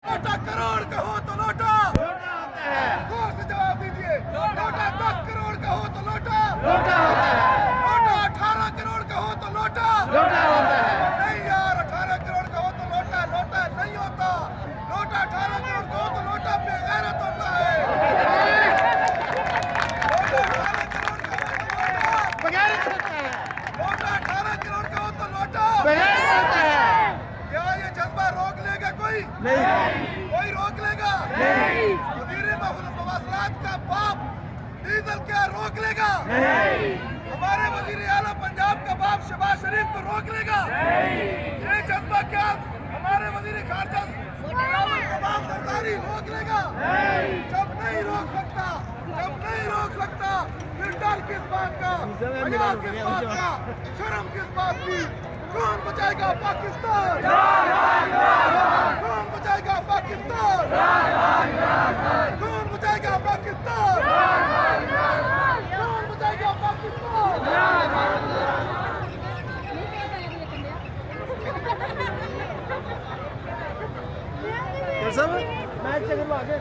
लोटा करोड़ का हो तो लोटा लोटा होता है। जोर से जवाब दीजिए। लोटा 10 करोड़ का हो तो लोटा लोटा होता है। लोटा 18 करोड़ का हो तो लोटा लोटा होता है। नहीं यार, 18 करोड़ का हो तो लोटा लोटा नहीं होता। लोटा 18 करोड़ का हो तो लोटा बेगैरत होता है। लोटा 18 करोड़ का हो तो लोटा बगैरत होता है। लोटा 18 करोड़ का हो तो लोटा बगैरत होता है। क्या ये जज्बा रोक लेगा कोई? नहीं। कोई रोक लेगा? नहीं। वज़ीर मवासलात का बाप डीजल क्या रोक लेगा? नहीं। हमारे वज़ीर आला पंजाब का बाप शहबाज शरीफ को रोक लेगा? ये जज्बा क्या हमारे वज़ीर खारजा बिलावल का बाप सरदारी रोक लेगा? जब नहीं रोक सकता, जब नहीं रोक सकता, फिर डर किस बात का, हया किस बात का, शर्म किस बात की? कौन बचाएगा पाकिस्तान? कौन बचाएगा पाकिस्तान? कौन बचाएगा पाकिस्तान? कौन बचाएगा पाकिस्तान? सब मैच चल रहा है।